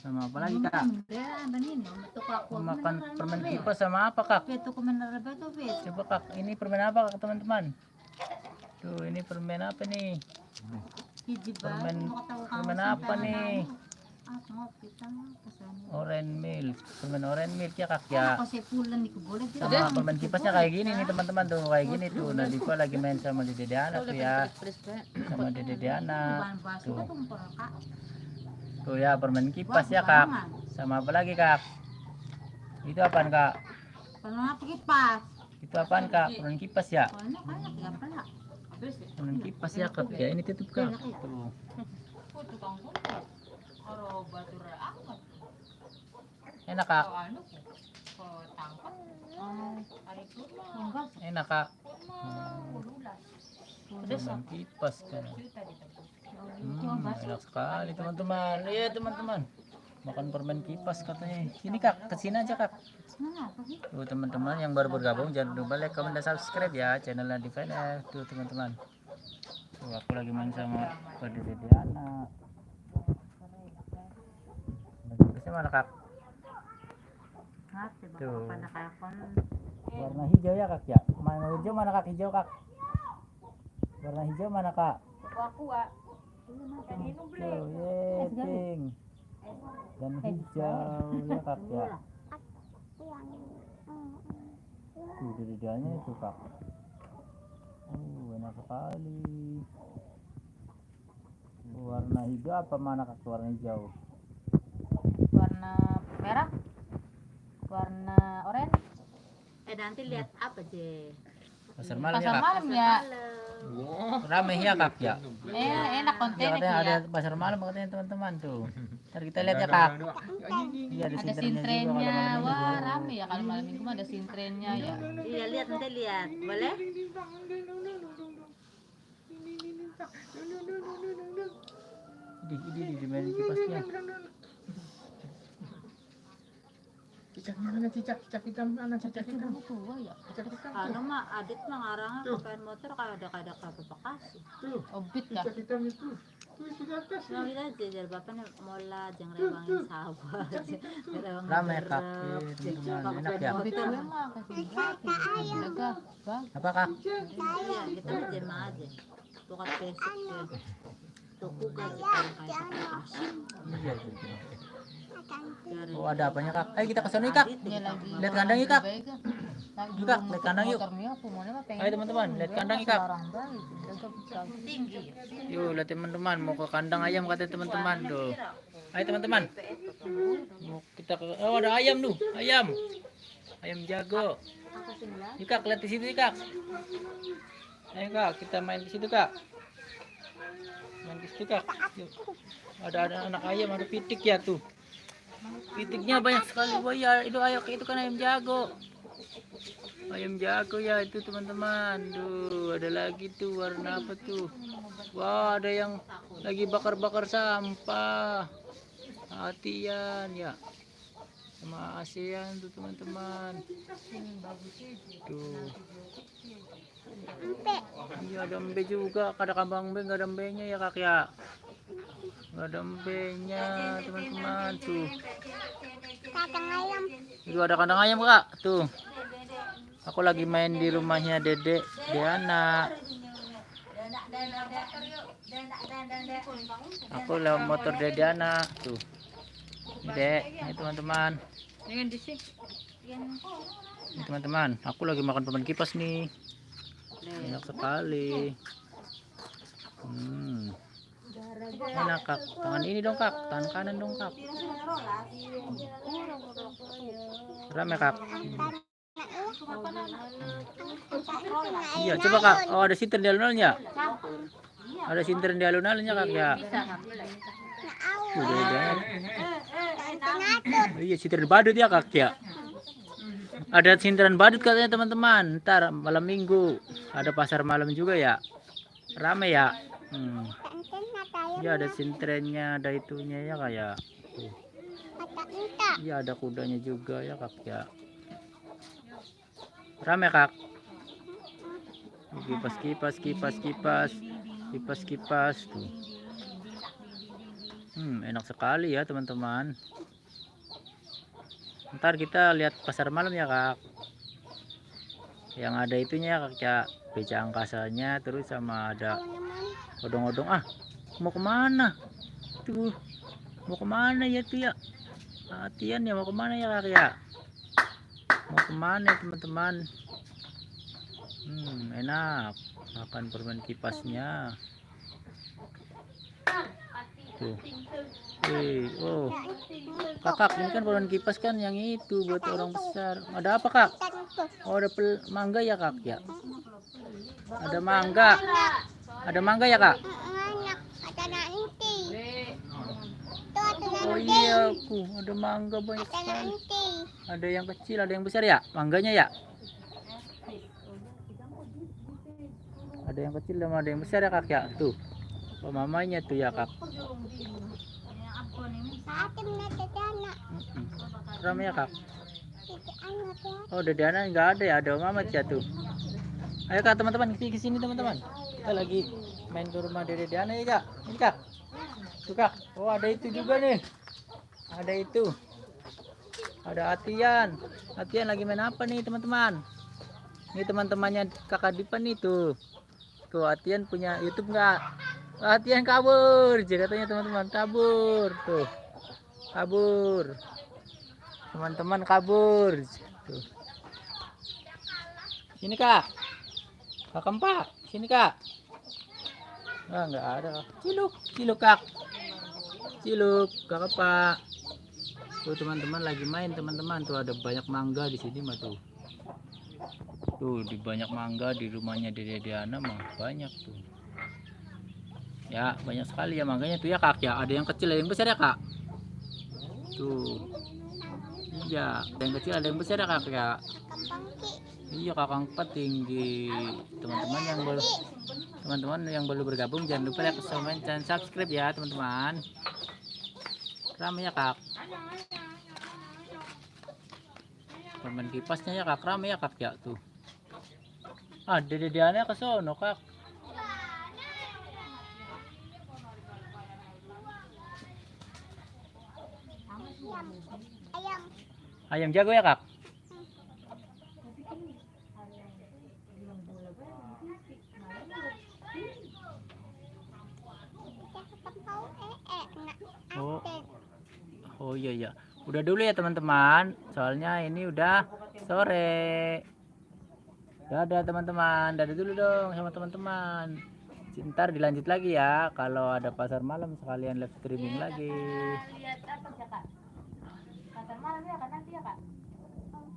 Sama apa lagi kak? Makan permen kipas sama apa kak? Coba kak, ini permen apa kak teman-teman? Tuh ini permen apa nih? Permen apa nih? Orange milk, permen orange milk ya kak ya. Sama permen kipasnya kayak gini nih teman-teman tuh, kayak gini tuh. Nah Diva lagi main sama Dede Diana tuh ya, sama Dede Diana tuh. Tuh ya permen kipas ya kak. Sama apa lagi kak? Itu apaan kak? Itu apaan kak? Permen kipas ya? Permen kipas ya kak ya. Ini tutup kak. Tuh. Enak kak. Enak kak. Permen kipas kan. Enak sekali teman-teman. Iya teman-teman. Makan permen kipas katanya. Sini kak, kesini aja kak. Tuh teman-teman yang baru bergabung jangan lupa like, comment, dan subscribe ya channelnya Diva. Tuh teman-teman. Tuh aku lagi main sama Dede Diana. Kipasnya mana kak? Tuh. Warna hijau ya kak ya. Mana hijau mana kak? Hijau kak. Warna hijau mana kak? Tuh, pink dan hijau ya kak ya. Tuh dedanya itu kak. Enak sekali. Warna hijau apa mana kak? Warna hijau. Warna merah, warna oranye. Nanti lihat apa je? Pasar malam ya Pasar kak. malam ya. Ramai ya kak ya. Enak Ya, kontennya katanya ya. ada pasar malam katanya teman-teman tuh. Ntar kita lihat ya kak. Iya ada Ada sintrennya juga kalau sintrennya. malam Wah, minggu. rame ya kalau malam minggu mah ada sintrennya ya. Iya lihat nanti lihat, boleh? Di main kipasnya. Cicaknya mana cicak hitam mana cicak hitam? Tua ya. Anu mah Adit mah ngarangnya pakai motor kayak ada Bekasi. Tuh, Obit ya. cicak hitam itu. Tuh itu di atas. Nah kita jajar bapaknya mola jang rewangin sawah. Rame kak. Teman-teman enak ya. Obit itu mah kasih gratis. Dagang, Bang. Apa kak? Iya kita jema aja. Bukan basic ya. Tuku gaji kayak Bekasi. Iya gitu. Dari Oh ada apanya kak? Ayo kita ke sana kak. Dia lagi. Lihat kandang yuk kak. Baik, Kak. Lagi Yuk, Kak, lihat kandang yuk. motornya, pemulanya mah pengen Ayo teman-teman, lihat kandang yuk kak. larang banget. Dagang bisa. tinggi. Yuk lihat teman-teman mau ke kandang ayam katanya teman-teman tuh. Ayo teman-teman. Mau kita ke oh ada ayam tuh, ayam. Ayam jago. Yuk kak lihat di situ yuk, kak. Ayo kak kita main di situ kak. Main di situ kak. Yuk. Ada anak ayam, ada pitik ya tuh. Pitiknya banyak sekali. Wah ya itu ayo itu kan ayam jago. Ayam jago ya itu teman-teman. Tuh ada lagi tuh warna apa tuh? Wah ada yang lagi bakar-bakar sampah. Hatian ya. Sama ASEAN tuh teman-teman. Tuh. Iya ada embe juga. Ada kambang embe nggak ada embenya ya kak ya. Nggak ada embenya teman-teman tuh. Itu ada kandang ayam kak tuh. Aku lagi main di rumahnya Dede Diana. Aku lewat motor Dede Diana tuh. Dek, ini teman-teman. Ini teman-teman, aku lagi makan permen kipas nih. Enak sekali. Enak kak. Tangan ini dong kak, tangan kanan dong kak. Rame kak. Iya coba kak. Oh ada sinter di alun-alunnya. Ada sinter di alun-alunnya kak ya. Iya sinter badut ya kak ya. Ada sinteran badut katanya teman-teman. Ntar malam minggu ada pasar malam juga ya. Rame ya. Ya ada sintrennya, ada itunya ya kayak. Iya ada kudanya juga ya kak ya. Rame kak. Kipas tuh. Enak sekali ya teman-teman. Ntar kita lihat pasar malam ya kak. Yang ada itunya ya kak ya, beca angkasanya, terus sama ada odong-odong. Mau kemana tuh? Mau kemana ya tuh ya? Latihan ya, mau kemana ya kak ya? Mau kemana ya teman-teman? Enak makan permen kipasnya tuh. Oh kakak, ini kan permen kipas kan yang itu buat orang besar. Ada apa kak? Oh ada mangga ya kak ya? Ada mangga. Ada mangga ya kak? Oh iya aku ada mangga banyak sekali. Ada yang kecil, ada yang besar ya mangganya ya? Ada yang kecil sama ada yang besar ya kak ya? Tuh mamanya tuh ya kak. Ramai ya kak. Oh Dedana nggak ada ya, ada mama ya tuh. Ayo kak teman-teman, ke sini teman-teman. Kita lagi main ke rumah Dede Diana ya kak. Ini kak. Tuh kak. Oh ada itu juga nih. Ada itu. Ada Atian. Atian lagi main apa nih teman-teman? Ini teman-temannya kakak Dipan nih tuh. Tuh Atian punya YouTube nggak? Atian kabur, jadi katanya teman-teman kabur tuh. Kabur. Teman-teman kabur. Tuh. Sini kak. Kak Empak, sini kak. Nggak ada kak. Ciluk kak. Ciluk kak Empak. Tuh teman-teman lagi main teman-teman. Tuh ada banyak mangga di sini mah tuh. Tuh di banyak mangga di rumahnya Dede Diana mah banyak tuh. Ya banyak sekali ya mangganya tuh ya kak ya. Ada yang kecil ada yang besar ya kak. Tuh. Iya ada yang kecil ada yang besar ya kak ya. Iya kakak Empat tinggi. Teman-teman yang baru bergabung jangan lupa like, comment, dan subscribe ya teman-teman. Ramai ya kak. Permen kipasnya ya kak, ramai ya kak ya tuh. Dede Diana ke sono kak. Ayam jago ya kak. Oh iya. Udah dulu ya teman-teman. Soalnya ini udah sore. Dadah teman-teman. Dadah dulu dong sama teman-teman. Ntar dilanjut lagi ya. Kalau ada pasar malam sekalian live streaming lagi. Lihat apa ya kak? Pasar malam ya kan nanti ya kak?